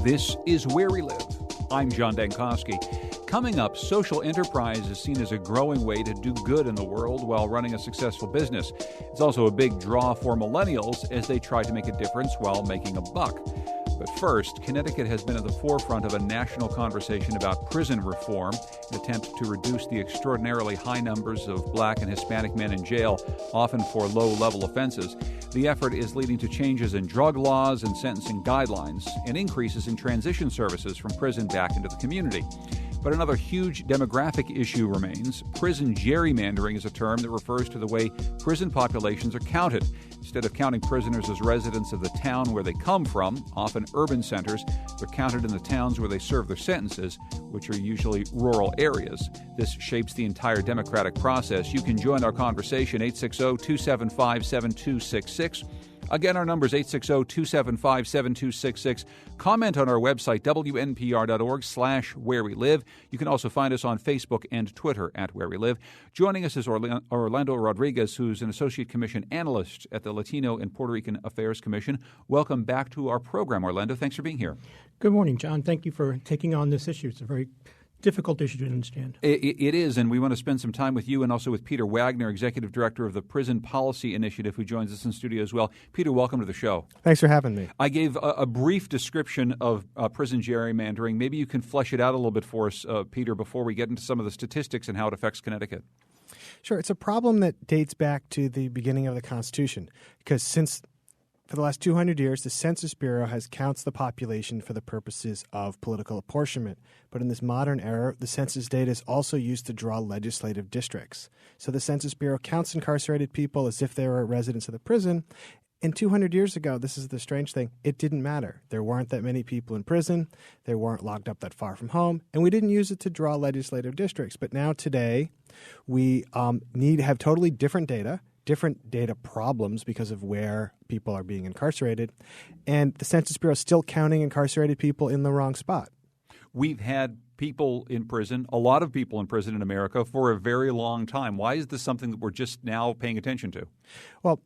This is Where We Live. I'm John Dankosky. Coming up, social enterprise is seen as a growing way to do good in the world while running a successful business. It's also a big draw for millennials as they try to make a difference while making a buck. But first, Connecticut has been at the forefront of a national conversation about prison reform, an attempt to reduce the extraordinarily high numbers of black and Hispanic men in jail, often for low-level offenses. The effort is leading to changes in drug laws and sentencing guidelines, and increases in transition services from prison back into the community. But another huge demographic issue remains. Prison gerrymandering is a term that refers to the way prison populations are counted. Instead of counting prisoners as residents of the town where they come from, often urban centers, they're counted in the towns where they serve their sentences, which are usually rural areas. This shapes the entire democratic process. You can join our conversation, 860-275-7266. Again, our number is 860-275-7266. Comment on our website, wnpr.org/where we live. You can also find us on Facebook and Twitter at Where We Live. Joining us is Orlando Rodriguez, who's an Associate Commission Analyst at the Latino and Puerto Rican Affairs Commission. Welcome back to our program, Orlando. Thanks for being here. Good morning, John. Thank you for taking on this issue. It's a very difficult issue to understand. It is, and we want to spend some time with you and also with Peter Wagner, Executive Director of the Prison Policy Initiative, who joins us in studio as well. Peter, welcome to the show. Thanks for having me. I gave a brief description of prison gerrymandering. Maybe you can flesh it out a little bit for us, Peter, before we get into some of the statistics and how it affects Connecticut. Sure. It's a problem that dates back to the beginning of the Constitution, because for the last 200 years, the Census Bureau has counts the population for the purposes of political apportionment. But in this modern era, the census data is also used to draw legislative districts. So the Census Bureau counts incarcerated people as if they were residents of the prison. And 200 years ago, this is the strange thing, it didn't matter. There weren't that many people in prison. They weren't locked up that far from home. And we didn't use it to draw legislative districts. But now today, we need to have totally different data problems because of where people are being incarcerated, and the Census Bureau is still counting incarcerated people in the wrong spot. We've had people in prison, a lot of people in prison in America, for a very long time. Why is this something that we're just now paying attention to? Well,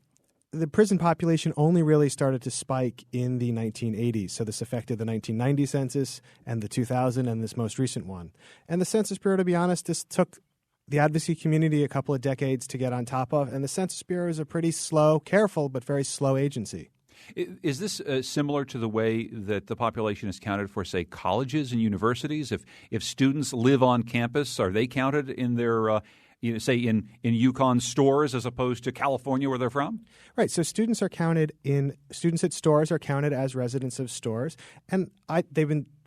the prison population only really started to spike in the 1980s. So this affected the 1990 census and the 2000 and this most recent one. And the Census Bureau, to be honest, this took the advocacy community a couple of decades to get on top of, and the Census Bureau is a pretty slow, careful, but very slow agency. Is this similar to the way that the population is counted for, say, colleges and universities? If students live on campus, are they counted in their say in Yukon stores as opposed to California where they're from? Right. So students at stores are counted as residents of stores, and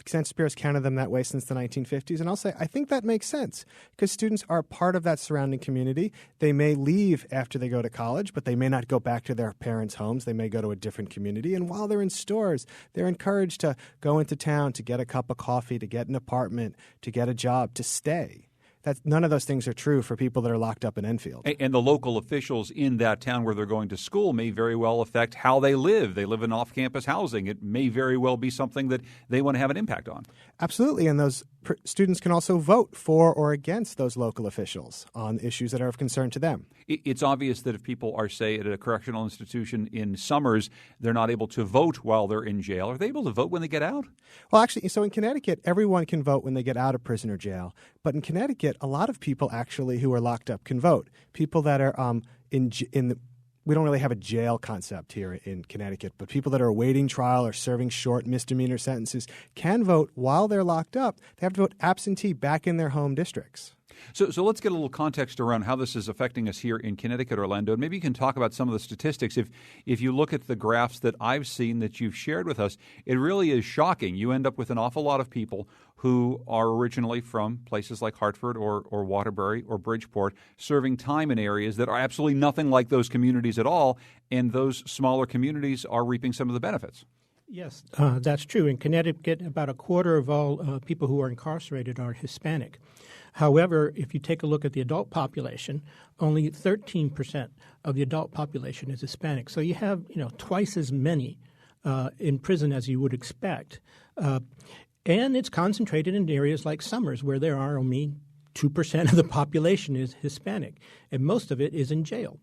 Census Bureau's counted them that way since the 1950s. And I'll say I think that makes sense because students are part of that surrounding community. They may leave after they go to college, but they may not go back to their parents' homes. They may go to a different community. And while they're in stores, they're encouraged to go into town to get a cup of coffee, to get an apartment, to get a job, to stay. None of those things are true for people that are locked up in Enfield. And the local officials in that town where they're going to school may very well affect how they live. They live in off-campus housing. It may very well be something that they want to have an impact on. Absolutely. And those students can also vote for or against those local officials on issues that are of concern to them. It's obvious that if people are, say, at a correctional institution in summers, they're not able to vote while they're in jail. Are they able to vote when they get out? Well, actually, so in Connecticut, everyone can vote when they get out of prison or jail. But in Connecticut, a lot of people actually who are locked up can vote. People that are we don't really have a jail concept here in Connecticut, but people that are awaiting trial or serving short misdemeanor sentences can vote while they're locked up. They have to vote absentee back in their home districts. So let's get a little context around how this is affecting us here in Connecticut, Orlando. And maybe you can talk about some of the statistics. If you look at the graphs that I've seen that you've shared with us, it really is shocking. You end up with an awful lot of people who are originally from places like Hartford or Waterbury or Bridgeport, serving time in areas that are absolutely nothing like those communities at all, and those smaller communities are reaping some of the benefits. Yes, that's true. In Connecticut, about a quarter of all people who are incarcerated are Hispanic. However, if you take a look at the adult population, only 13% of the adult population is Hispanic. So you have, twice as many in prison as you would expect. And it's concentrated in areas like Summers, where there are only 2% of the population is Hispanic, and most of it is in jail.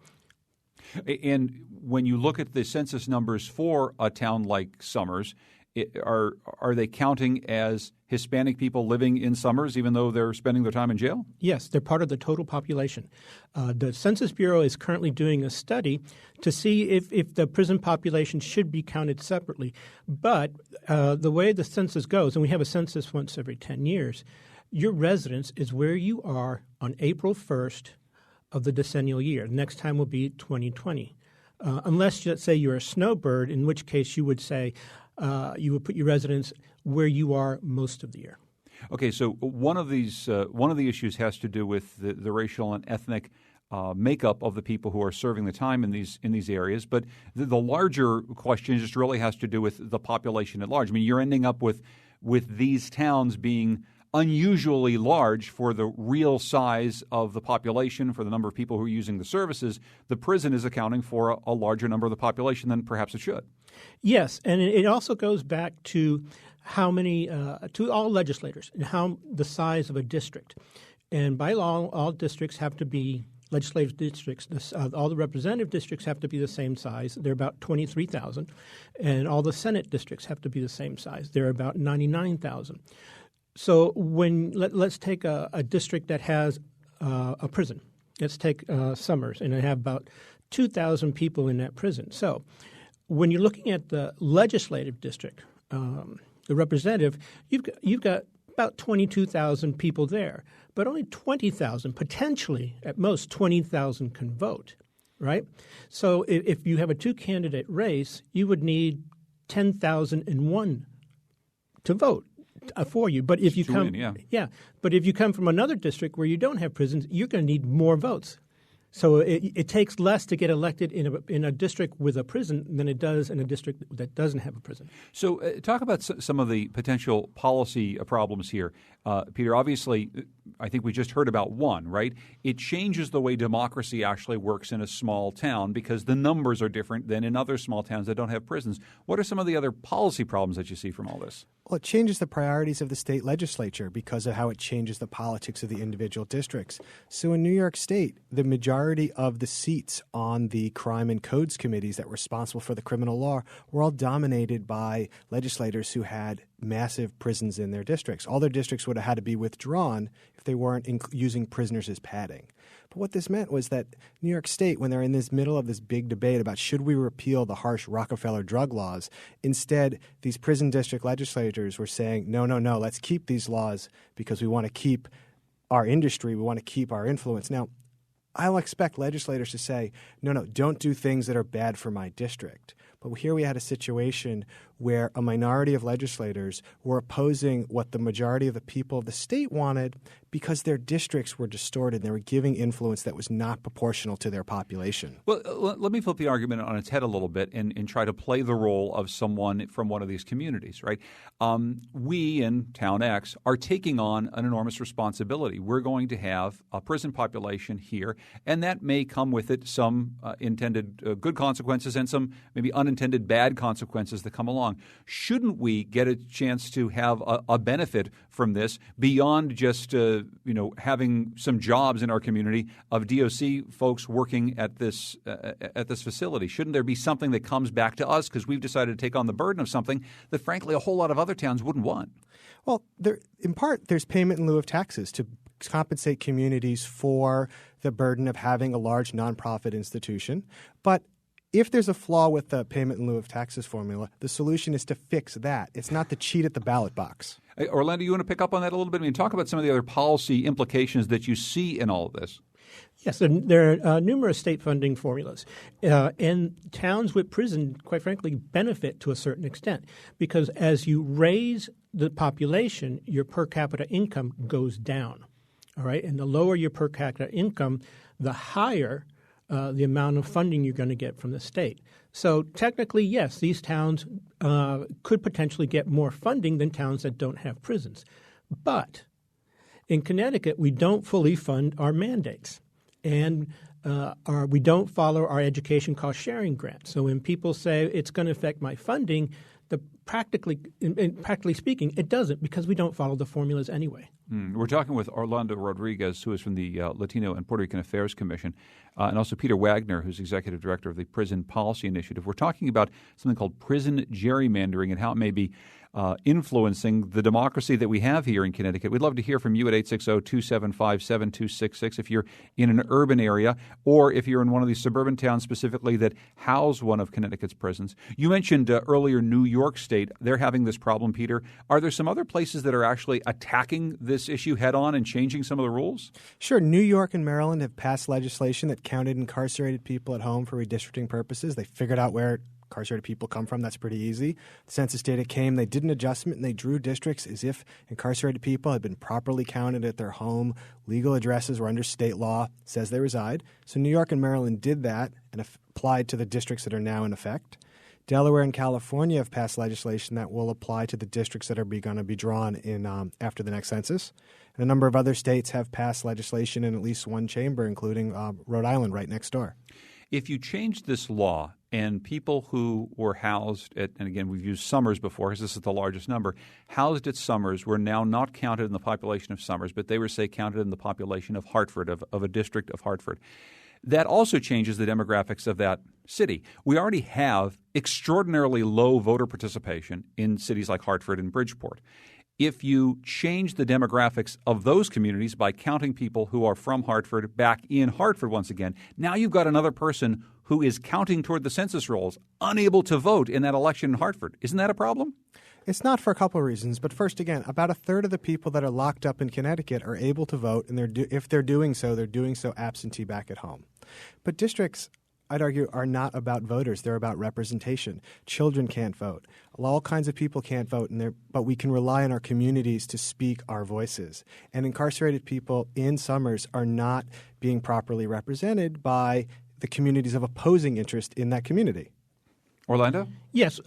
And when you look at the census numbers for a town like Summers, are they counting as Hispanic people living in Summers, even though they're spending their time in jail? Yes, they're part of the total population. The Census Bureau is currently doing a study to see if the prison population should be counted separately. But the way the census goes, and we have a census once every 10 years, your residence is where you are on April 1st of the decennial year. The next time will be 2020. Unless, let's say, you're a snowbird, in which case you would say you would put your residence where you are most of the year. Okay, so one of the issues has to do with the racial and ethnic makeup of the people who are serving the time in these areas. But the larger question just really has to do with the population at large. I mean, you're ending up with these towns being unusually large for the real size of the population, for the number of people who are using the services. The prison is accounting for a larger number of the population than perhaps it should. Yes, and it also goes back to how many to all legislators and how the size of a district. And by law, all districts have to be legislative districts. All the representative districts have to be the same size. They're about 23,000. And all the Senate districts have to be the same size. They're about 99,000. So let's take a district that has a prison. Let's take Summers, and I have about 2,000 people in that prison. So when you're looking at the legislative district, the representative, you've got about 22,000 people there, but only 20,000, potentially at most 20,000 can vote, right? So if you have a two-candidate race, you would need 10,001 to vote for you. But if you but if you come from another district where you don't have prisons, you're going to need more votes. So it takes less to get elected in a district with a prison than it does in a district that doesn't have a prison. So talk about some of the potential policy problems here. Peter, obviously, I think we just heard about one, right? It changes the way democracy actually works in a small town because the numbers are different than in other small towns that don't have prisons. What are some of the other policy problems that you see from all this? Well, it changes the priorities of the state legislature because of how it changes the politics of the individual districts. So in New York State, the majority of the seats on the crime and codes committees that were responsible for the criminal law were all dominated by legislators who had massive prisons in their districts. All their districts would have had to be withdrawn if they weren't using prisoners as padding. But what this meant was that New York State, when they're in this middle of this big debate about should we repeal the harsh Rockefeller drug laws, instead these prison district legislators were saying, no, let's keep these laws because we want to keep our industry, we want to keep our influence. Now, I'll expect legislators to say, no, don't do things that are bad for my district. But here we had a situation where a minority of legislators were opposing what the majority of the people of the state wanted because their districts were distorted. They were giving influence that was not proportional to their population. Well, let me flip the argument on its head a little bit and try to play the role of someone from one of these communities, right? We in Town X are taking on an enormous responsibility. We're going to have a prison population here, and that may come with it some intended good consequences and some maybe unintended bad consequences that come along. Shouldn't we get a chance to have a benefit from this beyond just having some jobs in our community of DOC folks working at this facility? Shouldn't there be something that comes back to us because we've decided to take on the burden of something that, frankly, a whole lot of other towns wouldn't want? Well, in part, there's payment in lieu of taxes to compensate communities for the burden of having a large nonprofit institution. But if there's a flaw with the payment in lieu of taxes formula, the solution is to fix that. It's not to cheat at the ballot box. Hey, Orlando, you want to pick up on that a little bit? I mean, talk about some of the other policy implications that you see in all of this. Yes, there are numerous state funding formulas. And towns with prison, quite frankly, benefit to a certain extent because as you raise the population, your per capita income goes down. All right, and the lower your per capita income, the higher the amount of funding you're going to get from the state. So technically, yes, these towns could potentially get more funding than towns that don't have prisons. But in Connecticut, we don't fully fund our mandates. And we don't follow our education cost sharing grant. So when people say it's going to affect my funding, practically speaking, it doesn't, because we don't follow the formulas anyway. We're talking with Orlando Rodriguez, who is from the Latino and Puerto Rican Affairs Commission, and also Peter Wagner, who's Executive Director of the Prison Policy Initiative. We're talking about something called prison gerrymandering and how it may be influencing the democracy that we have here in Connecticut. We'd love to hear from you at 860-275-7266 if you're in an urban area or if you're in one of these suburban towns specifically that house one of Connecticut's prisons. You mentioned earlier New York State. They're having this problem, Peter. Are there some other places that are actually attacking this issue head on and changing some of the rules? Sure. New York and Maryland have passed legislation that counted incarcerated people at home for redistricting purposes. They figured out where incarcerated people come from. That's pretty easy. The census data came, they did an adjustment, and they drew districts as if incarcerated people had been properly counted at their home legal addresses or under state law says they reside. So New York and Maryland did that and applied to the districts that are now in effect. Delaware and California have passed legislation that will apply to the districts that are going to be drawn in after the next census. And a number of other states have passed legislation in at least one chamber, including Rhode Island right next door. If you change this law and people who were housed at, and again, we've used Summers before because this is the largest number, housed at Summers were now not counted in the population of Summers, but they were, say, counted in the population of Hartford, of a district of Hartford. That also changes the demographics of that city. We already have extraordinarily low voter participation in cities like Hartford and Bridgeport. If you change the demographics of those communities by counting people who are from Hartford back in Hartford once again, now you've got another person who is counting toward the census rolls, unable to vote in that election in Hartford. Isn't that a problem? It's not for a couple of reasons. But first, again, about a third of the people that are locked up in Connecticut are able to vote, and if they're doing so, they're doing so absentee back at home. But districts, I'd argue, are not about voters. They're about representation. Children can't vote. All kinds of people can't vote, but we can rely on our communities to speak our voices. And incarcerated people in Summers are not being properly represented by the communities of opposing interest in that community. Orlando? Yes.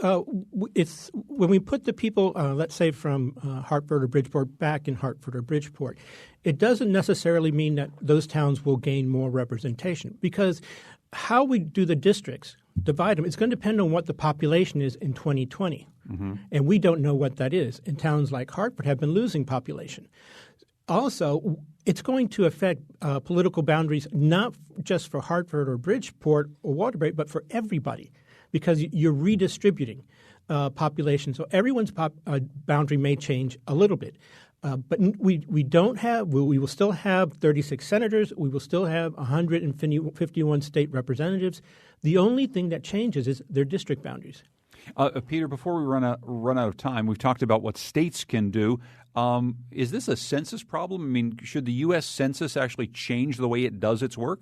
It's when we put the people, let's say, from Hartford or Bridgeport back in Hartford or Bridgeport, it doesn't necessarily mean that those towns will gain more representation, because how we do the districts, divide them, it's going to depend on what the population is in 2020. Mm-hmm. And we don't know what that is. And towns like Hartford have been losing population. Also, it's going to affect political boundaries not just for Hartford or Bridgeport or Waterbury, but for everybody, because you're redistributing population. So everyone's boundary may change a little bit. But we will still have 36 senators. We will still have 151 state representatives. The only thing that changes is their district boundaries. Peter, before we run out of time, we've talked about what states can do. Is this a census problem? I mean, should the U.S. Census actually change the way it does its work?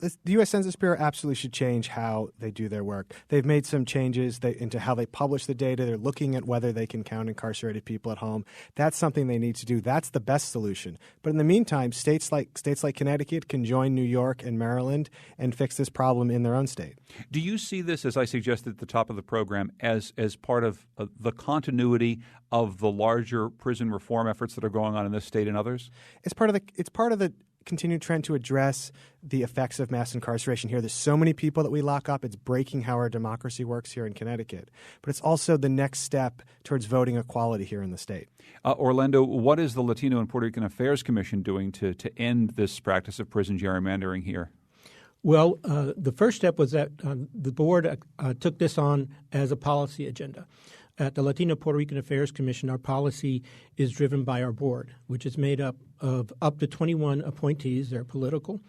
The U.S. Census Bureau absolutely should change how they do their work. They've made some changes into how they publish the data. They're looking at whether they can count incarcerated people at home. That's something they need to do. That's the best solution. But in the meantime, states like Connecticut can join New York and Maryland and fix this problem in their own state. Do you see this, as I suggested at the top of the program, as part of the continuity of the larger prison reform efforts that are going on in this state and others? It's part of the continued trend to address the effects of mass incarceration here. There's so many people that we lock up. It's breaking how our democracy works here in Connecticut. But it's also the next step towards voting equality here in the state. Orlando, what is the Latino and Puerto Rican Affairs Commission doing to end this practice of prison gerrymandering here? Well, the first step was that the board took this on as a policy agenda. At the Latino Puerto Rican Affairs Commission, our policy is driven by our board, which is made up of up to 21 appointees. They're political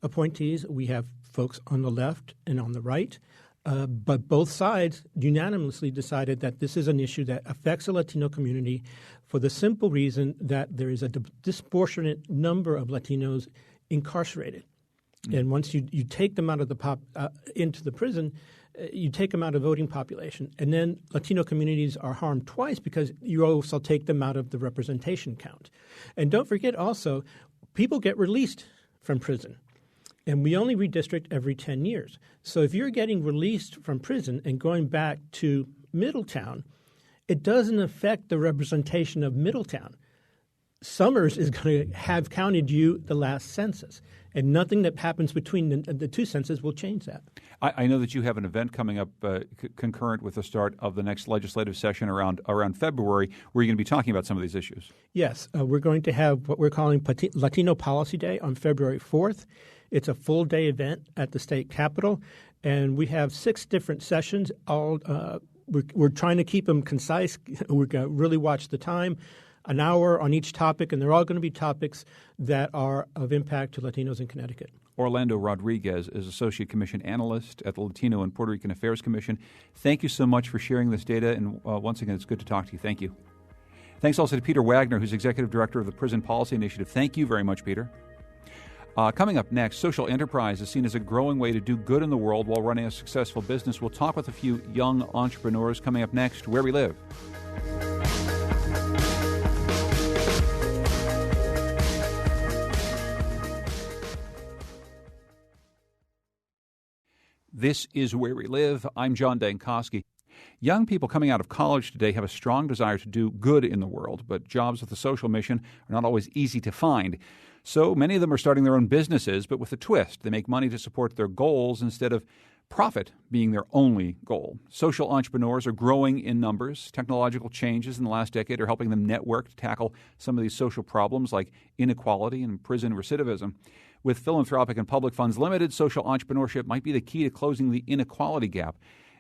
appointees. We have folks on the left and on the right. But both sides unanimously decided that this is an issue that affects the Latino community for the simple reason that there is a disproportionate number of Latinos incarcerated. Mm-hmm. And once you take them out of into the prison, you take them out of voting population, and then Latino communities are harmed twice because you also take them out of the representation count. And don't forget also, people get released from prison, and we only redistrict every 10 years. So if you're getting released from prison and going back to Middletown, it doesn't affect the representation of Middletown. Summers is going to have counted you the last census, and nothing that happens between the two censuses will change that. I know that you have an event coming up concurrent with the start of the next legislative session around February, where you're going to be talking about some of these issues. Yes, we're going to have what we're calling Latino Policy Day on February 4th. It's a full-day event at the state capitol, and we have 6 different sessions. We're trying to keep them concise. We're going to really watch the time. An hour on each topic, and they're all going to be topics that are of impact to Latinos in Connecticut. Orlando Rodriguez is Associate Commission Analyst at the Latino and Puerto Rican Affairs Commission. Thank you so much for sharing this data, and once again, it's good to talk to you. Thank you. Thanks also to Peter Wagner, who's Executive Director of the Prison Policy Initiative. Thank you very much, Peter. Coming up next, social enterprise is seen as a growing way to do good in the world while running a successful business. We'll talk with a few young entrepreneurs coming up next, Where We Live. This is Where We Live. I'm John Dankosky. Young people coming out of college today have a strong desire to do good in the world, but jobs with a social mission are not always easy to find. So many of them are starting their own businesses, but with a twist. They make money to support their goals instead of profit being their only goal. Social entrepreneurs are growing in numbers. Technological changes in the last decade are helping them network to tackle some of these social problems like inequality and prison recidivism. With philanthropic and public funds limited, social entrepreneurship might be the key to closing the inequality gap.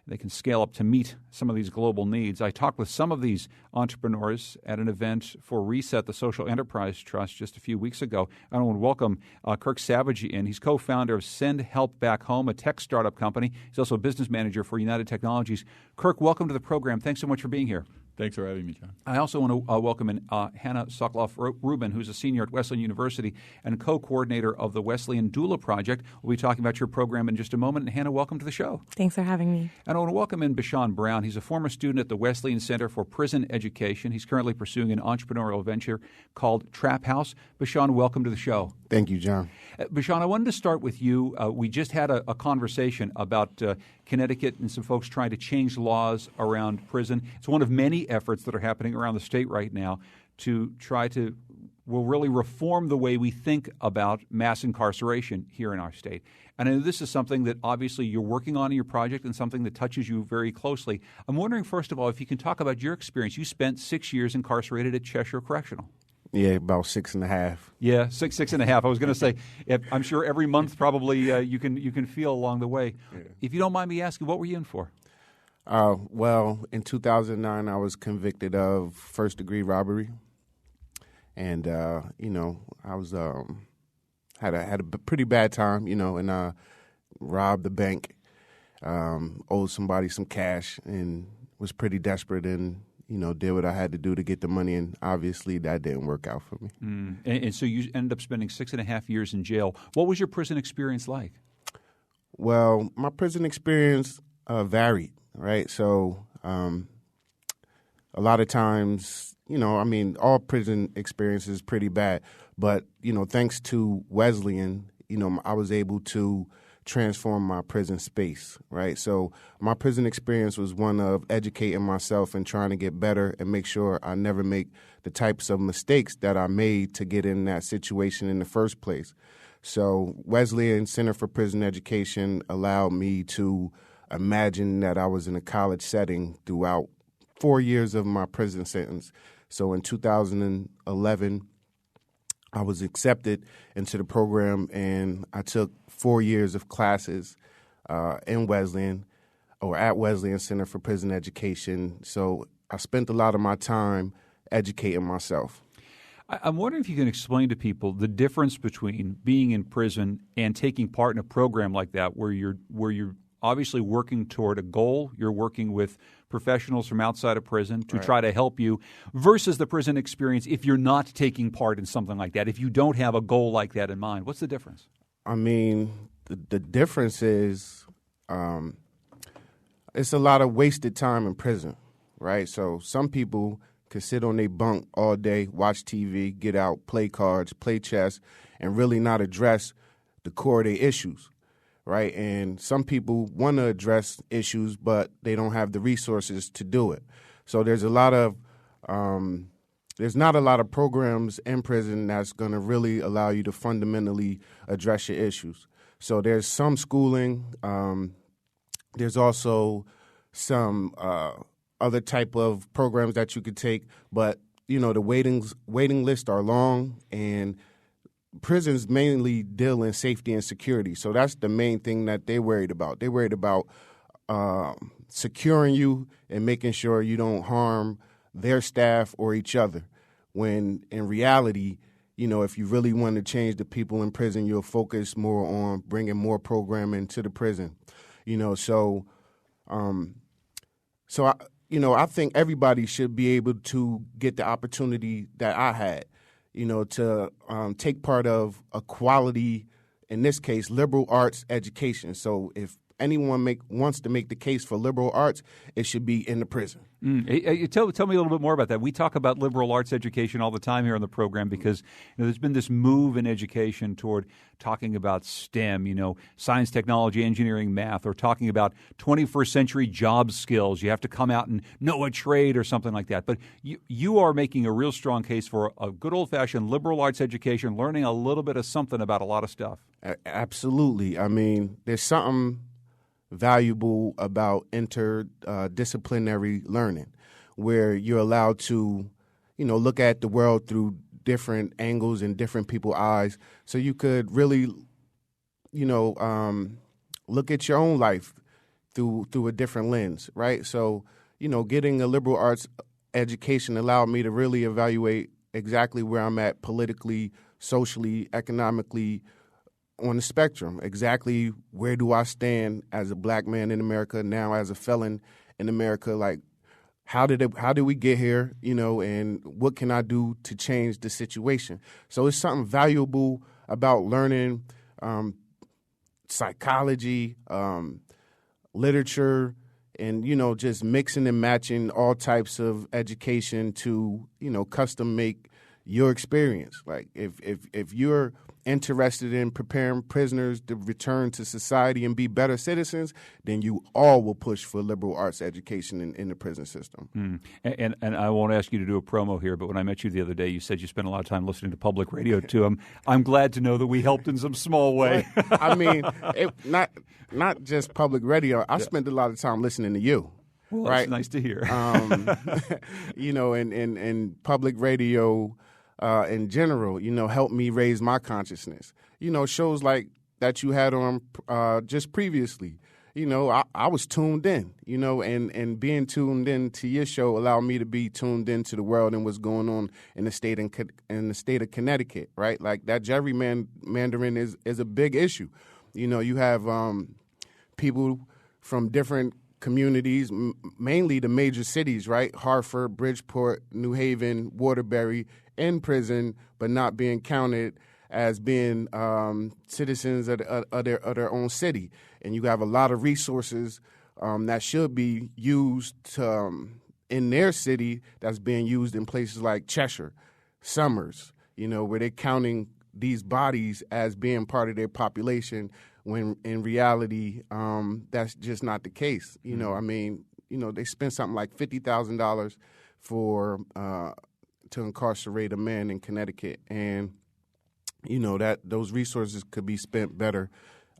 They can scale up to meet some of these global needs. I talked with some of these entrepreneurs at an event for Reset, the Social Enterprise Trust, just a few weeks ago. I want to welcome Kirk Savage in. He's co-founder of Send Help Back Home, a tech startup company. He's also a business manager for United Technologies. Kirk, welcome to the program. Thanks so much for being here. Thanks for having me, John. I also want to welcome in Hannah Sokoloff-Rubin, who's a senior at Wesleyan University and co-coordinator of the Wesleyan Doula Project. We'll be talking about your program in just a moment. And Hannah, welcome to the show. Thanks for having me. And I want to welcome in Bashan Brown. He's a former student at the Wesleyan Center for Prison Education. He's currently pursuing an entrepreneurial venture called Trap House. Bashan, welcome to the show. Thank you, John. Bashan, I wanted to start with you. We just had a conversation about Connecticut and some folks trying to change laws around prison. It's one of many efforts that are happening around the state right now to try to really reform the way we think about mass incarceration here in our state. And I know this is something that obviously you're working on in your project and something that touches you very closely. I'm wondering, first of all, if you can talk about your experience. You spent 6 years incarcerated at Cheshire Correctional. Yeah, about 6.5. Yeah, six and a half. I was going to say, I'm sure every month probably you can feel along the way. Yeah. If you don't mind me asking, what were you in for? Well, in 2009, I was convicted of first-degree robbery, and I was had a pretty bad time, and robbed the bank, owed somebody some cash, and was pretty desperate and did what I had to do to get the money, and obviously that didn't work out for me. And so you ended up spending 6.5 years in jail. What was your prison experience like? Well, my prison experience varied, right? So a lot of times, all prison experience is pretty bad. But, thanks to Wesleyan, I was able to transform my prison space, right? So my prison experience was one of educating myself and trying to get better and make sure I never make the types of mistakes that I made to get in that situation in the first place. So Wesleyan Center for Prison Education allowed me to imagine that I was in a college setting throughout 4 years of my prison sentence. So in 2011, I was accepted into the program, and I took 4 years of classes in Wesleyan or at Wesleyan Center for Prison Education. So I spent a lot of my time educating myself. I'm wondering if you can explain to people the difference between being in prison and taking part in a program like that, where you're obviously working toward a goal. You're working with professionals from outside of prison to try to help you, versus the prison experience if you're not taking part in something like that, if you don't have a goal like that in mind. What's the difference? I mean, the difference is it's a lot of wasted time in prison, right? So some people can sit on their bunk all day, watch TV, get out, play cards, play chess, and really not address the core of their issues. Right, and some people want to address issues, but they don't have the resources to do it. So there's a lot of there's not a lot of programs in prison that's going to really allow you to fundamentally address your issues. So there's some schooling. There's also some other type of programs that you could take, but the waiting lists are long, and prisons mainly deal in safety and security. So that's the main thing that they're worried about. They're worried about securing you and making sure you don't harm their staff or each other. When in reality, if you really want to change the people in prison, you'll focus more on bringing more programming to the prison. I think everybody should be able to get the opportunity that I had, to take part of a quality, in this case, liberal arts education. So if anyone wants to make the case for liberal arts, it should be in the prison. Tell me a little bit more about that. We talk about liberal arts education all the time here on the program because there's been this move in education toward talking about STEM, science, technology, engineering, math, or talking about 21st century job skills. You have to come out and know a trade or something like that. But you are making a real strong case for a good old-fashioned liberal arts education, learning a little bit of something about a lot of stuff. Absolutely. I mean, there's something valuable about interdisciplinary learning, where you're allowed to, look at the world through different angles and different people's eyes. So you could really, look at your own life through a different lens, right? So, getting a liberal arts education allowed me to really evaluate exactly where I'm at politically, socially, economically, on the spectrum. Exactly where do I stand as a black man in America, now as a felon in America? Like, how did we get here, and what can I do to change the situation? So it's something valuable about learning psychology, literature, and, just mixing and matching all types of education to, custom make your experience. Like if you're interested in preparing prisoners to return to society and be better citizens, then you all will push for liberal arts education in the prison system. And I won't ask you to do a promo here, but when I met you the other day, you said you spent a lot of time listening to public radio too. I'm glad to know that we helped in some small way. I mean, not just public radio. I spent a lot of time listening to you. Well, right? That's nice to hear. And public radio in general, helped me raise my consciousness. Shows like that you had on just previously, I was tuned in, and being tuned in to your show allowed me to be tuned into the world and what's going on in the state of Connecticut, right? Like that gerrymandering is a big issue. You have people from different communities, mainly the major cities, right? Hartford, Bridgeport, New Haven, Waterbury, in prison, but not being counted as being citizens of their own city. And you have a lot of resources that should be used in their city that's being used in places like Cheshire, Summers, where they're counting these bodies as being part of their population when in reality that's just not the case. They spend something like $50,000 for to incarcerate a man in Connecticut, and that those resources could be spent better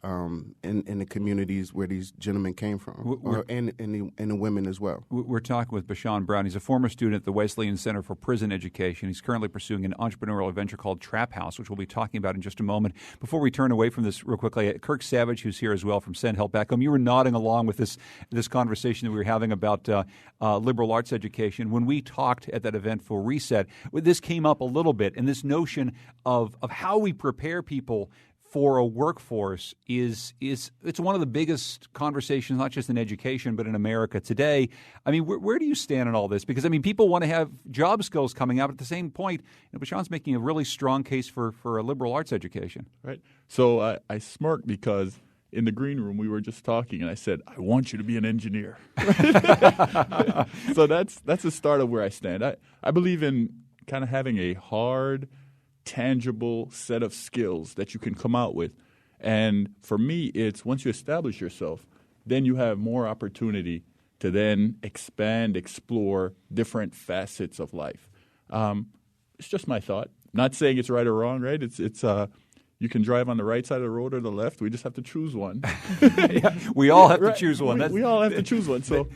in the communities where these gentlemen came from, and the women as well. We're talking with Bashan Brown. He's a former student at the Wesleyan Center for Prison Education. He's currently pursuing an entrepreneurial venture called Trap House, which we'll be talking about in just a moment. Before we turn away from this real quickly, Kirk Savage, who's here as well from Send Help Back Home, you were nodding along with this conversation that we were having about liberal arts education. When we talked at that event for Reset, this came up a little bit, and this notion of how we prepare people for a workforce is it's one of the biggest conversations, not just in education, but in America today. I mean, where do you stand on all this? Because, people want to have job skills coming out. At the same point, Bashan's making a really strong case for a liberal arts education. Right. So I smirked because in the green room we were just talking, and I said, I want you to be an engineer. So that's the start of where I stand. I believe in kind of having a hard, tangible set of skills that you can come out with. And for me, it's once you establish yourself, then you have more opportunity to then expand, explore different facets of life. It's just my thought. Not saying it's right or wrong, right? It's you can drive on the right side of the road or the left. We just have to choose one. Yeah, we all have to choose one. We all have to choose one. So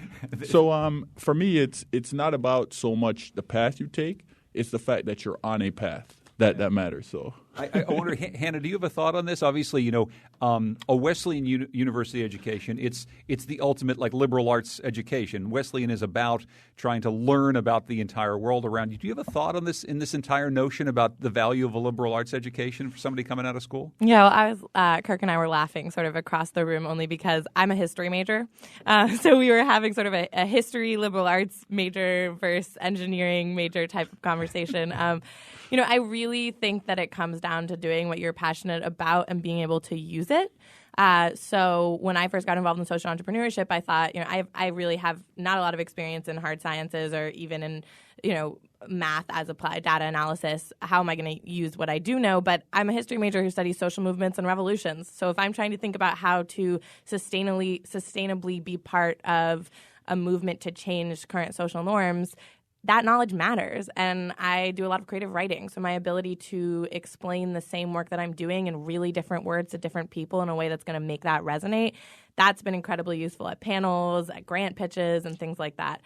for me, it's not about so much the path you take. It's the fact that you're on a path that matters. So I wonder, Hannah, do you have a thought on this? Obviously, a Wesleyan university education, it's the ultimate like liberal arts education. Wesleyan is about trying to learn about the entire world around you. Do you have a thought on this in this entire notion about the value of a liberal arts education for somebody coming out of school? Yeah, well, Kirk and I were laughing sort of across the room only because I'm a history major. So we were having sort of a history liberal arts major versus engineering major type of conversation. I really think that it comes down to doing what you're passionate about and being able to use it. So when I first got involved in social entrepreneurship, I thought, I really have not a lot of experience in hard sciences or even in, math as applied data analysis. How am I going to use what I do know? But I'm a history major who studies social movements and revolutions. So if I'm trying to think about how to sustainably be part of a movement to change current social norms, that knowledge matters. And I do a lot of creative writing. So my ability to explain the same work that I'm doing in really different words to different people in a way that's going to make that resonate, that's been incredibly useful at panels, at grant pitches, and things like that.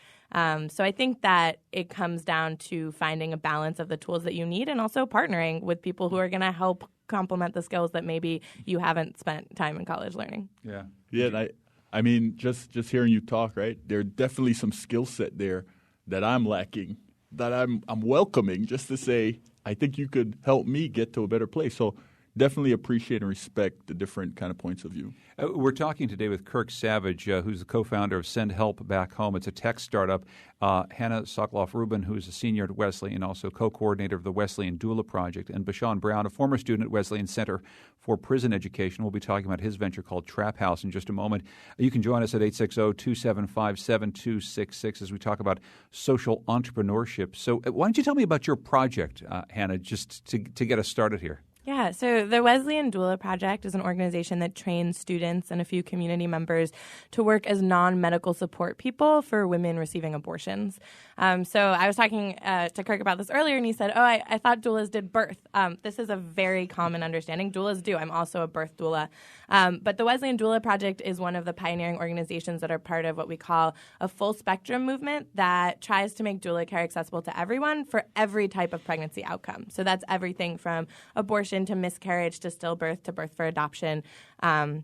So I think that it comes down to finding a balance of the tools that you need and also partnering with people who are going to help complement the skills that maybe you haven't spent time in college learning. Yeah. Yeah. I mean, just hearing you talk, right? There are definitely some skill set there that I'm lacking, that I'm welcoming, just to say, I think you could help me get to a better place. So definitely appreciate and respect the different kind of points of view. We're talking today with Kirk Savage, who's the co-founder of Send Help Back Home. It's a tech startup. Hannah Sokoloff-Rubin, who is a senior at Wesleyan and also co-coordinator of the Wesleyan Doula Project. And Bashan Brown, a former student at Wesleyan Center for Prison Education. We'll be talking about his venture called Trap House in just a moment. You can join us at 860-275-7266 as we talk about social entrepreneurship. So why don't you tell me about your project, Hannah, just to get us started here? Yeah, so the Wesleyan Doula Project is an organization that trains students and a few community members to work as non-medical support people for women receiving abortions. So I was talking to Kirk about this earlier, and he said, I thought doulas did birth. This is a very common understanding. Doulas do. I'm also a birth doula. But the Wesleyan Doula Project is one of the pioneering organizations that are part of what we call a full spectrum movement that tries to make doula care accessible to everyone for every type of pregnancy outcome. So that's everything from abortion to miscarriage to stillbirth to birth for adoption, to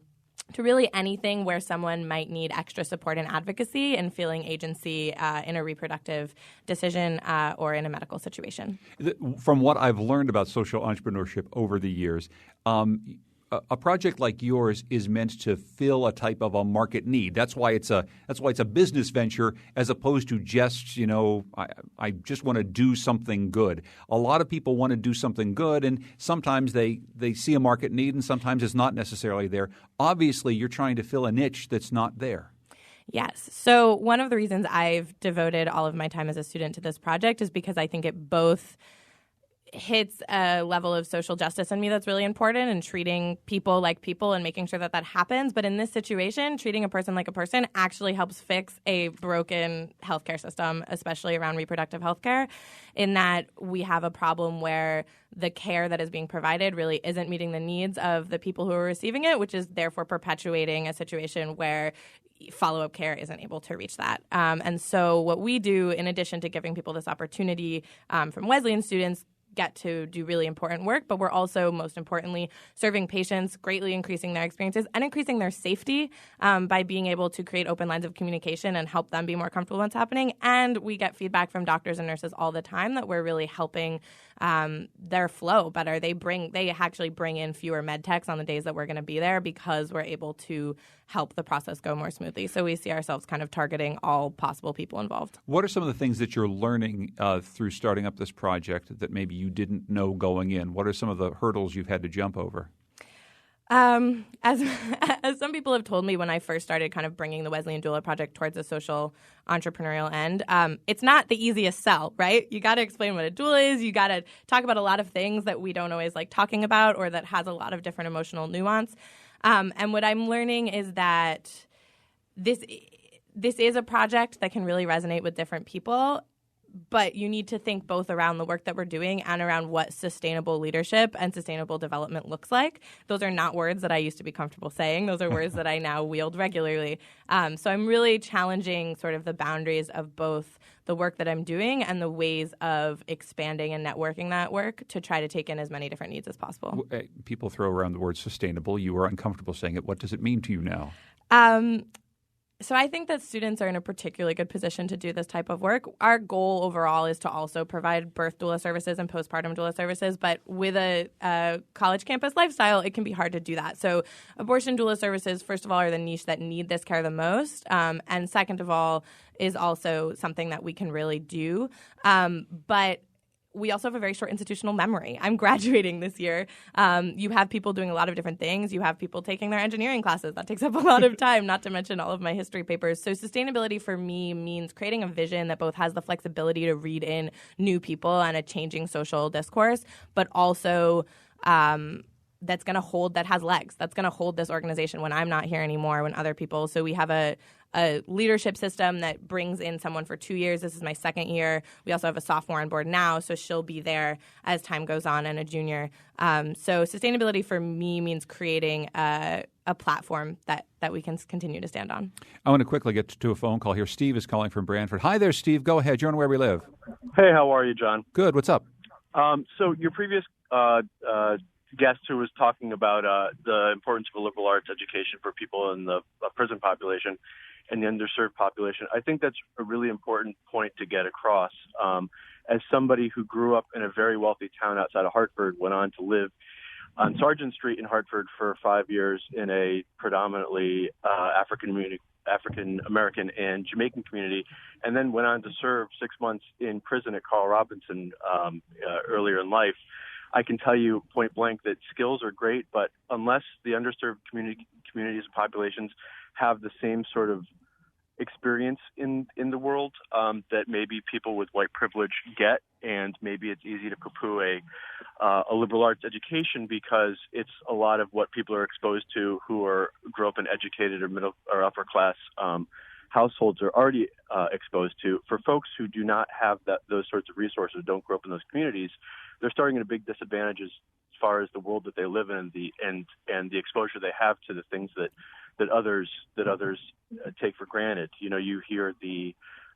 really anything where someone might need extra support and advocacy and feeling agency in a reproductive decision or in a medical situation. From what I've learned about social entrepreneurship over the years, a project like yours is meant to fill a type of a market need. That's why it's a business venture as opposed to just, I just want to do something good. A lot of people want to do something good, and sometimes they see a market need and sometimes it's not necessarily there. Obviously, you're trying to fill a niche that's not there. Yes. So one of the reasons I've devoted all of my time as a student to this project is because I think it both hits a level of social justice in me that's really important, and treating people like people and making sure that happens. But in this situation, treating a person like a person actually helps fix a broken healthcare system, especially around reproductive healthcare, in that we have a problem where the care that is being provided really isn't meeting the needs of the people who are receiving it, which is therefore perpetuating a situation where follow-up care isn't able to reach that. And so what we do, in addition to giving people this opportunity from Wesleyan students, get to do really important work, but we're also, most importantly, serving patients, greatly increasing their experiences and increasing their safety by being able to create open lines of communication and help them be more comfortable with what's happening. And we get feedback from doctors and nurses all the time that we're really helping their flow better. They actually bring in fewer med techs on the days that we're going to be there because we're able to help the process go more smoothly. So we see ourselves kind of targeting all possible people involved. What are some of the things that you're learning through starting up this project that maybe you didn't know going in? What are some of the hurdles you've had to jump over? As some people have told me when I first started kind of bringing the Wesleyan Doula Project towards a social entrepreneurial end, it's not the easiest sell, right? You got to explain what a doula is. You got to talk about a lot of things that we don't always like talking about or that has a lot of different emotional nuance. And what I'm learning is that this is a project that can really resonate with different people, But you need to think both around the work that we're doing and around what sustainable leadership and sustainable development looks like. Those are not words that I used to be comfortable saying. Those are words that I now wield regularly. So I'm really challenging sort of the boundaries of both the work that I'm doing and the ways of expanding and networking that work to try to take in as many different needs as possible. People throw around the word sustainable. You are uncomfortable saying it. What does it mean to you now? So I think that students are in a particularly good position to do this type of work. Our goal overall is to also provide birth doula services and postpartum doula services, but with a college campus lifestyle, it can be hard to do that. So abortion doula services, first of all, are the niche that need this care the most, and second of all, is also something that we can really do. But we also have a very short institutional memory. I'm graduating this year. You have people doing a lot of different things. You have people taking their engineering classes. That takes up a lot of time, not to mention all of my history papers. So sustainability for me means creating a vision that both has the flexibility to read in new people and a changing social discourse, but also that's going to hold, that has legs, that's going to hold this organization when I'm not here anymore, when other people. So we have a leadership system that brings in someone for 2 years. This is my second year. We also have a sophomore on board now, so she'll be there as time goes on, and a junior. So sustainability for me means creating a platform that we can continue to stand on. I want to quickly get to a phone call here. Steve is calling from Brantford. Hi there, Steve. Go ahead. You're on Where We Live. Hey, how are you, John? Good. What's up? So your previous guest who was talking about the importance of a liberal arts education for people in the prison population and the underserved population, I think that's a really important point to get across. As somebody who grew up in a very wealthy town outside of Hartford, went on to live on Sargent Street in Hartford for 5 years in a predominantly African American and Jamaican community, and then went on to serve 6 months in prison at Carl Robinson earlier in life. I can tell you point blank that skills are great, but unless the underserved communities and populations have the same sort of experience in the world that maybe people with white privilege get, and maybe it's easy to poo-poo a liberal arts education because it's a lot of what people are exposed to who grew up in educated or middle or upper class households are already exposed to. For folks who do not have those sorts of resources, don't grow up in those communities, they're starting at a big disadvantage as far as the world that they live in and the exposure they have to the things that others take for granted. You know, you hear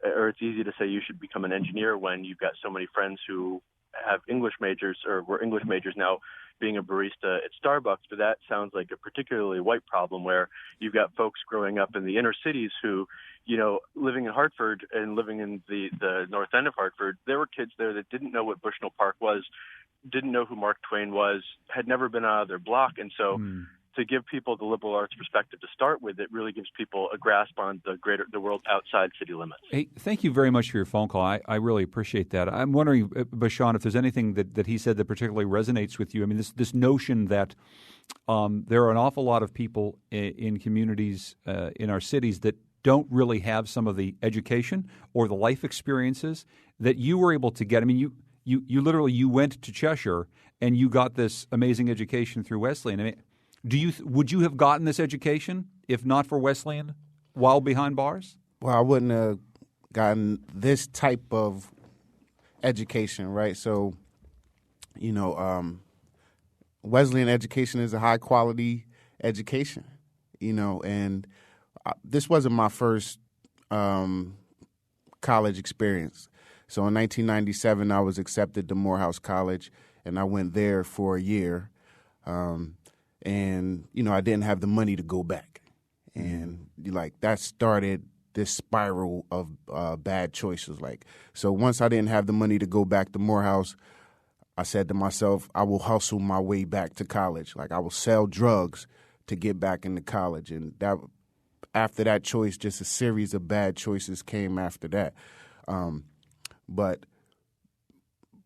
or it's easy to say you should become an engineer when you've got so many friends who have English majors or were English majors now being a barista at Starbucks, but that sounds like a particularly white problem where you've got folks growing up in the inner cities who, you know, living in Hartford and living in the north end of Hartford, there were kids there that didn't know what Bushnell Park was, didn't know who Mark Twain was, had never been out of their block. And so to give people the liberal arts perspective to start with, it really gives people a grasp on the world outside city limits. Hey, thank you very much for your phone call. I really appreciate that. I'm wondering, Bashan, if there's anything that he said that particularly resonates with you. I mean, this notion that there are an awful lot of people in communities in our cities that don't really have some of the education or the life experiences that you were able to get. I mean, you literally went to Cheshire and you got this amazing education through Wesleyan. I mean, would you have gotten this education if not for Wesleyan while behind bars? Well, I wouldn't have gotten this type of education, right? So, you know, Wesleyan education is a high quality education, you know, and this wasn't my first college experience. So in 1997, I was accepted to Morehouse College, and I went there for a year. And, you know, I didn't have the money to go back. And, that started this spiral of bad choices. So once I didn't have the money to go back to Morehouse, I said to myself, I will hustle my way back to college. I will sell drugs to get back into college. And after that choice, just a series of bad choices came after that. But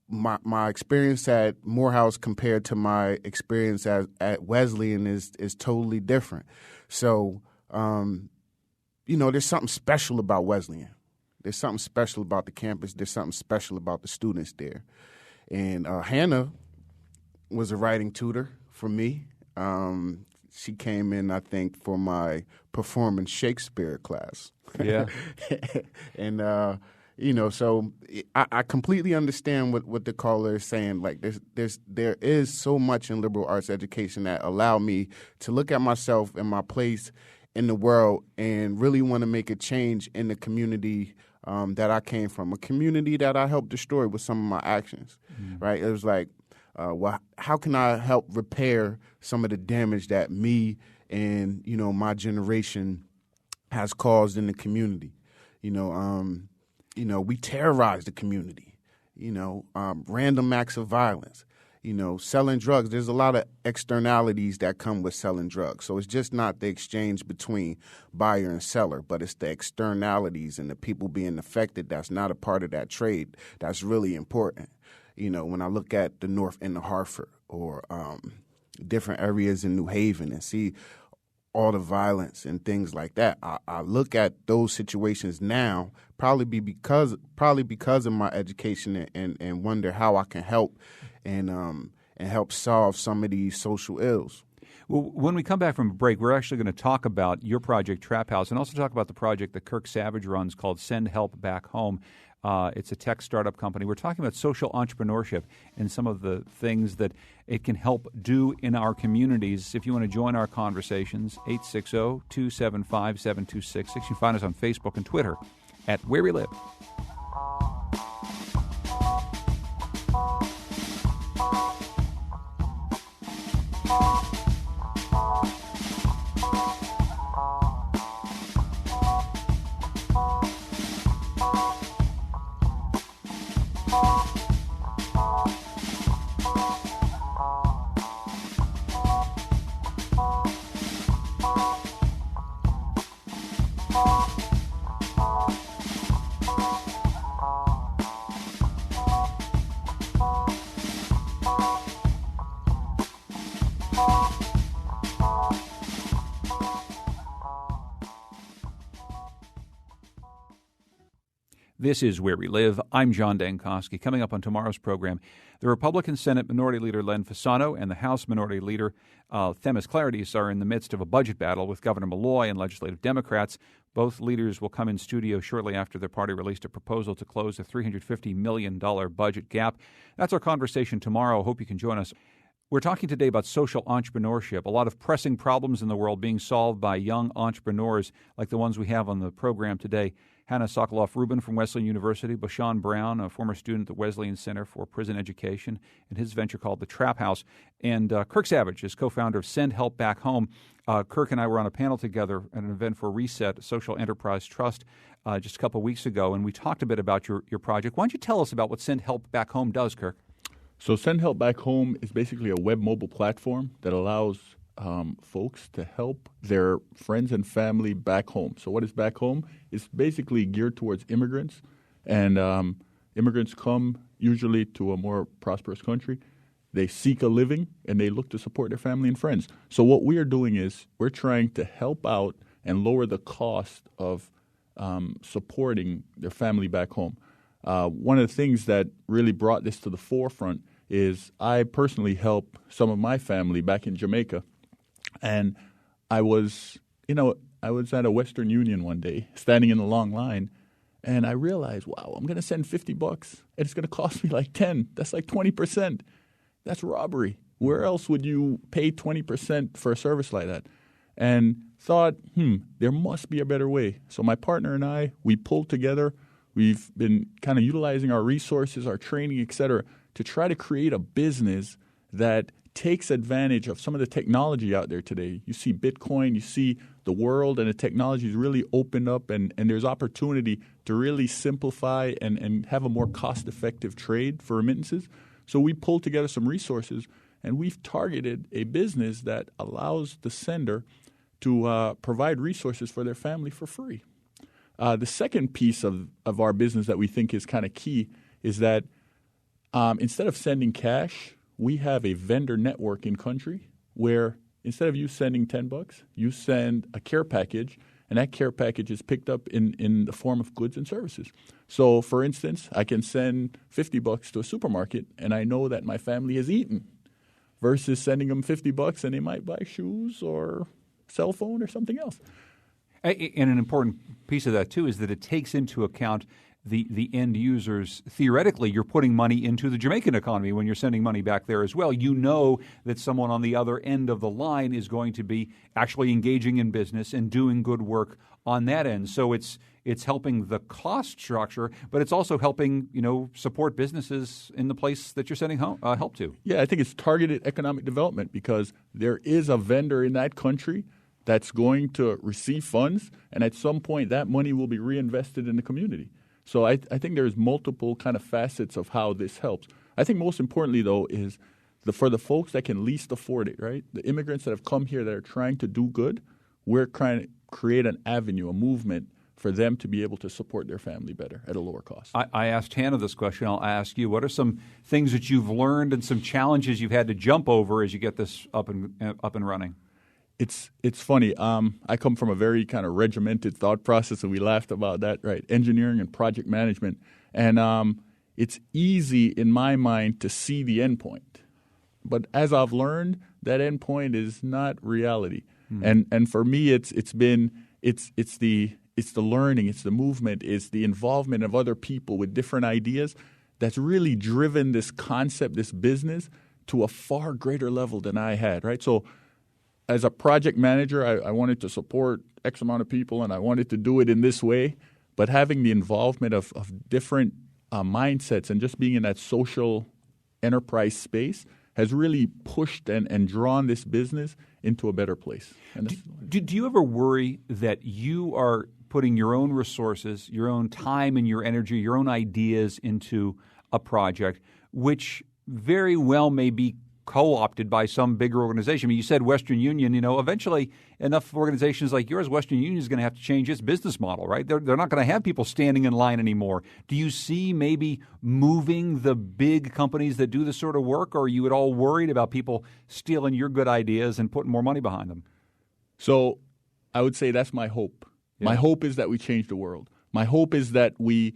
my experience at Morehouse compared to my experience at Wesleyan is totally different. So, you know, there's something special about Wesleyan. There's something special about the campus. There's something special about the students there. And Hannah was a writing tutor for me. She came in, I think, for my performance Shakespeare class. Yeah. And So I completely understand what the caller is saying. Like there is so much in liberal arts education that allow me to look at myself and my place in the world and really want to make a change in the community that I came from, a community that I helped destroy with some of my actions, right? It was like, well, how can I help repair some of the damage that me and, my generation has caused in the community? We terrorize the community, random acts of violence, selling drugs. There's a lot of externalities that come with selling drugs. So it's just not the exchange between buyer and seller, but it's the externalities and the people being affected that's not a part of that trade that's really important. When I look at the North End of Hartford or different areas in New Haven and see all the violence and things like that, I look at those situations now probably because of my education and wonder how I can help and help solve some of these social ills. Well, when we come back from a break, we're actually going to talk about your project, Trap House, and also talk about the project that Kirk Savage runs called Send Help Back Home. It's a tech startup company. We're talking about social entrepreneurship and some of the things that it can help do in our communities. If you want to join our conversations, 860-275-7266. You can find us on Facebook and Twitter at Where We Live. This is Where We Live. I'm John Dankosky. Coming up on tomorrow's program, the Republican Senate Minority Leader Len Fasano and the House Minority Leader Themis Clarides are in the midst of a budget battle with Governor Malloy and legislative Democrats. Both leaders will come in studio shortly after their party released a proposal to close a $350 million budget gap. That's our conversation tomorrow. Hope you can join us. We're talking today about social entrepreneurship, a lot of pressing problems in the world being solved by young entrepreneurs like the ones we have on the program today. Hannah Sokoloff-Rubin from Wesleyan University, Bashan Brown, a former student at the Wesleyan Center for Prison Education, and his venture called the Trap House, and Kirk Savage is co-founder of Send Help Back Home. Kirk and I were on a panel together at an event for Reset Social Enterprise Trust just a couple of weeks ago, and we talked a bit about your project. Why don't you tell us about what Send Help Back Home does, Kirk? So Send Help Back Home is basically a web mobile platform that allows folks to help their friends and family back home. So what is back home? It's basically geared towards immigrants, and immigrants come usually to a more prosperous country. They seek a living, and they look to support their family and friends. So what we are doing is we're trying to help out and lower the cost of supporting their family back home. One of the things that really brought this to the forefront is I personally help some of my family back in Jamaica. And I was at a Western Union one day, standing in the long line, and I realized, wow, I'm going to send $50, and it's going to cost me like 10. That's like 20%. That's robbery. Where else would you pay 20% for a service like that? And thought, there must be a better way. So my partner and I, we pulled together. We've been kind of utilizing our resources, our training, et cetera, to try to create a business that takes advantage of some of the technology out there today. You see Bitcoin, you see the world, and the technology is really opened up, and there's opportunity to really simplify and have a more cost-effective trade for remittances. So we pulled together some resources, and we've targeted a business that allows the sender to provide resources for their family for free. The second piece of our business that we think is kind of key is that instead of sending cash, we have a vendor network in country where instead of you sending $10, you send a care package, and that care package is picked up in the form of goods and services. So, for instance, I can send $50 to a supermarket, and I know that my family has eaten, versus sending them $50 and they might buy shoes or cell phone or something else. And an important piece of that, too, is that it takes into account the end users. Theoretically, you're putting money into the Jamaican economy when you're sending money back there as well. You know that someone on the other end of the line is going to be actually engaging in business and doing good work on that end. So it's helping the cost structure, but it's also helping, support businesses in the place that you're sending help to. Yeah, I think it's targeted economic development because there is a vendor in that country that's going to receive funds, and at some point that money will be reinvested in the community. So I think there's multiple kind of facets of how this helps. I think most importantly, though, is for the folks that can least afford it, right? The immigrants that have come here that are trying to do good, we're trying to create an avenue, a movement for them to be able to support their family better at a lower cost. I asked Hannah this question. I'll ask you, what are some things that you've learned and some challenges you've had to jump over as you get this up and running? It's funny. I come from a very kind of regimented thought process, and we laughed about that, right? Engineering and project management. And it's easy in my mind to see the end point. But as I've learned, that end point is not reality. And for me, it's the learning, it's the movement, it's the involvement of other people with different ideas that's really driven this concept, this business, to a far greater level than I had, right? So as a project manager, I wanted to support X amount of people, and I wanted to do it in this way. But having the involvement of different mindsets and just being in that social enterprise space has really pushed and drawn this business into a better place. And do you ever worry that you are putting your own resources, your own time and your energy, your own ideas into a project, which very well may be co-opted by some bigger organization? I mean, you said Western Union, eventually enough organizations like yours, Western Union is going to have to change its business model, right? They're not going to have people standing in line anymore. Do you see maybe moving the big companies that do this sort of work, or are you at all worried about people stealing your good ideas and putting more money behind them? So I would say that's my hope. Yeah. My hope is that we change the world. My hope is that we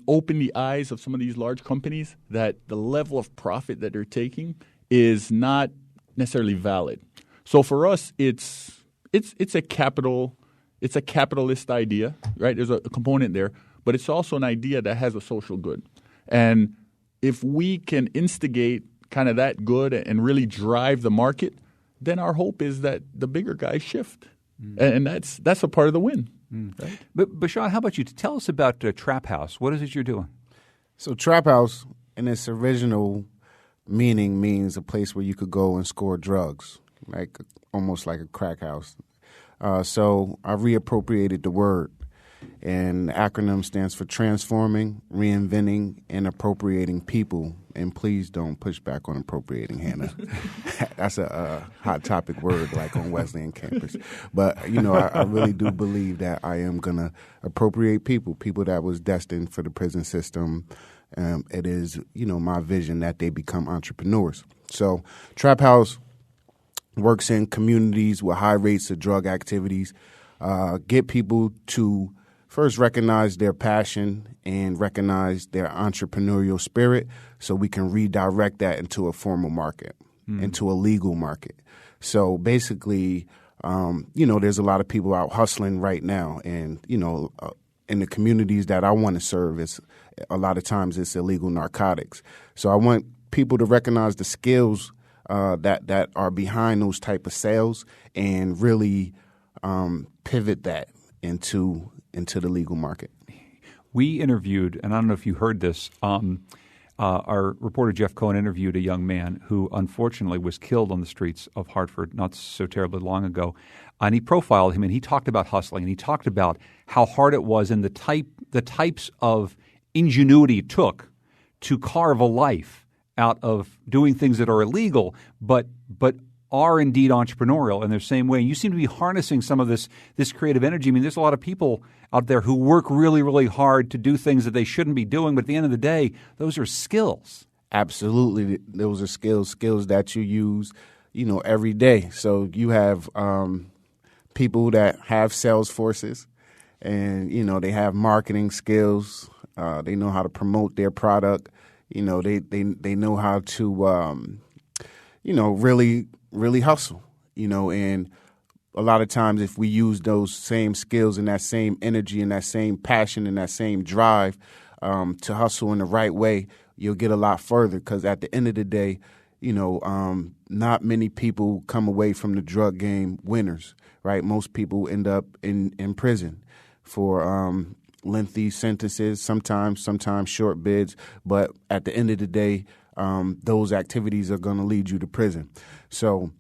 open the eyes of some of these large companies that the level of profit that they're taking is not necessarily valid. So for us, it's a capitalist idea, right? There's a component there, but it's also an idea that has a social good. And if we can instigate kind of that good and really drive the market, then our hope is that the bigger guys shift. And that's a part of the win. Right? But Bashan, how about you? Tell us about Trap House. What is it you're doing? So Trap House, in its original meaning, means a place where you could go and score drugs, almost like a crack house. So I reappropriated the word, and the acronym stands for transforming, reinventing, and appropriating people. And please don't push back on appropriating, Hannah. That's a hot topic word, like on Wesleyan campus. But, I really do believe that I am going to appropriate people that was destined for the prison system. It is, my vision that they become entrepreneurs. So Trap House works in communities with high rates of drug activities, get people to first recognize their passion and recognize their entrepreneurial spirit so we can redirect that into a formal market, into a legal market. So basically, there's a lot of people out hustling right now. And, in the communities that I want to serve, a lot of times it's illegal narcotics. So I want people to recognize the skills that are behind those type of sales and really pivot that into the legal market. We interviewed, and I don't know if you heard this, our reporter Jeff Cohen interviewed a young man who unfortunately was killed on the streets of Hartford not so terribly long ago. And he profiled him, and he talked about hustling, and he talked about how hard it was and the types of ingenuity it took to carve a life out of doing things that are illegal, but are indeed entrepreneurial in their same way. You seem to be harnessing some of this creative energy. I mean, there's a lot of people out there who work really, really hard to do things that they shouldn't be doing, but at the end of the day, those are skills. Absolutely. Those are skills that you use, every day. So you have people that have sales forces and, they have marketing skills. They know how to promote their product. They know how to, really hustle, and a lot of times if we use those same skills and that same energy and that same passion and that same drive to hustle in the right way, you'll get a lot further, because at the end of the day, not many people come away from the drug game winners, right? Most people end up in prison for lengthy sentences, sometimes short bids, but at the end of the day, those activities are going to lead you to prison. So,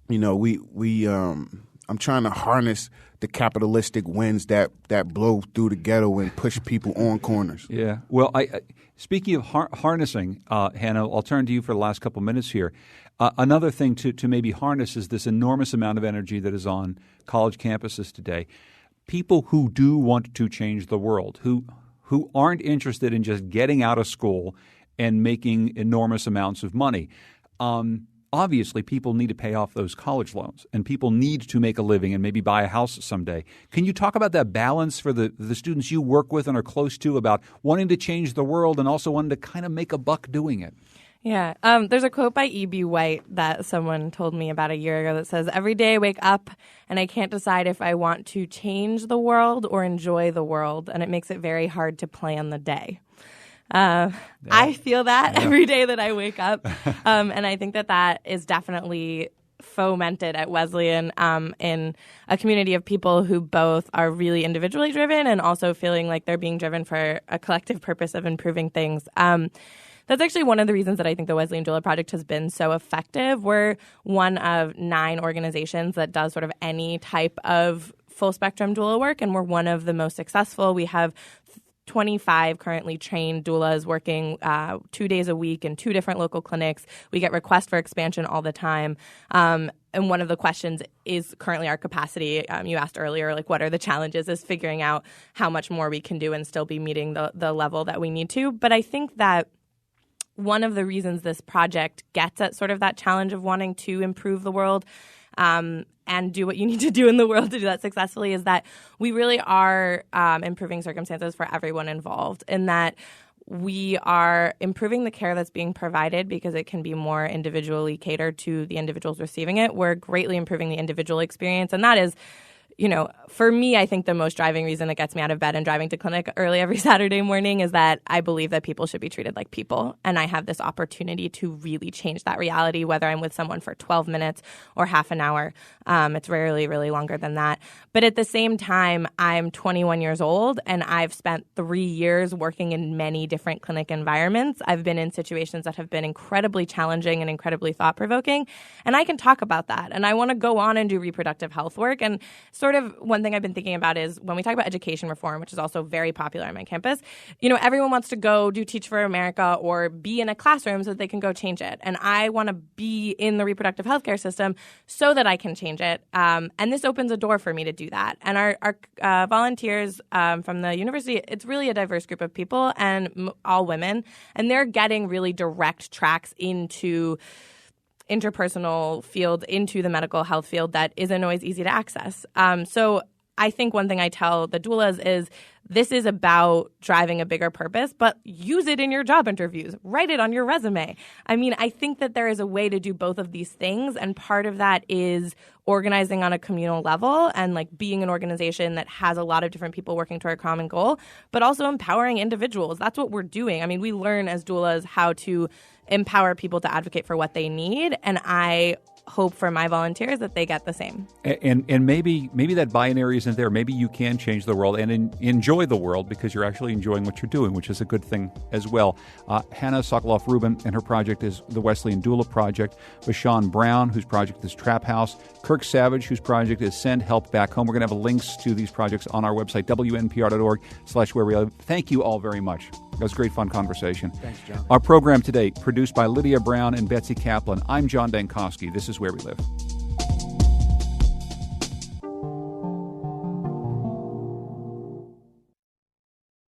I'm trying to harness the capitalistic winds that blow through the ghetto and push people on corners. Yeah. Well, speaking of harnessing, Hannah, I'll turn to you for the last couple minutes here. Another thing to maybe harness is this enormous amount of energy that is on college campuses today. People who do want to change the world, who aren't interested in just getting out of school and making enormous amounts of money. Obviously, people need to pay off those college loans, and people need to make a living and maybe buy a house someday. Can you talk about that balance for the students you work with and are close to, about wanting to change the world and also wanting to kind of make a buck doing it? Yeah. There's a quote by E.B. White that someone told me about a year ago that says, "Every day I wake up and I can't decide if I want to change the world or enjoy the world, and it makes it very hard to plan the day." I feel that every day that I wake up. And I think that is definitely fomented at Wesleyan in a community of people who both are really individually driven and also feeling like they're being driven for a collective purpose of improving things. That's actually one of the reasons that I think the Wesleyan Doula Project has been so effective. We're one of 9 organizations that does sort of any type of full spectrum doula work, and we're one of the most successful. We have 25 currently trained doulas working 2 days a week in 2 different local clinics. We get requests for expansion all the time. And one of the questions is currently our capacity. You asked earlier, like, what are the challenges, is figuring out how much more we can do and still be meeting the level that we need to. But I think that one of the reasons this project gets at sort of that challenge of wanting to improve the world and do what you need to do in the world to do that successfully is that we really are improving circumstances for everyone involved, in that we are improving the care that's being provided because it can be more individually catered to the individuals receiving it. We're greatly improving the individual experience, and that is, for me, I think the most driving reason that gets me out of bed and driving to clinic early every Saturday morning is that I believe that people should be treated like people. And I have this opportunity to really change that reality, whether I'm with someone for 12 minutes or half an hour. It's rarely really longer than that. But at the same time, I'm 21 years old and I've spent 3 years working in many different clinic environments. I've been in situations that have been incredibly challenging and incredibly thought-provoking. And I can talk about that. And I want to go on and do reproductive health work. And sort of one thing I've been thinking about is when we talk about education reform, which is also very popular on my campus, everyone wants to go do Teach for America or be in a classroom so that they can go change it. And I want to be in the reproductive healthcare system so that I can change it. And this opens a door for me to do that. And our volunteers from the university, it's really a diverse group of people and all women. And they're getting really direct tracks into interpersonal field, into the medical health field that isn't always easy to access. So I think one thing I tell the doulas is this is about driving a bigger purpose, but use it in your job interviews. Write it on your resume. I mean, I think that there is a way to do both of these things, and part of that is organizing on a communal level and like being an organization that has a lot of different people working toward a common goal, but also empowering individuals. That's what we're doing. I mean, we learn as doulas how to empower people to advocate for what they need, and I hope for my volunteers that they get the same. And maybe that binary isn't there. Maybe you can change the world and enjoy the world because you're actually enjoying what you're doing, which is a good thing as well. Hannah Sokoloff-Rubin and her project is the Wesleyan Doula Project. Bashan Brown, whose project is Trap House. Kirk Savage, whose project is Send Help Back Home. We're going to have links to these projects on our website, wnpr.org/wherewelive. Thank you all very much. That was a great, fun conversation. Thanks, John. Our program today, produced by Lydia Brown and Betsy Kaplan. I'm John Dankosky. This is Where We Live.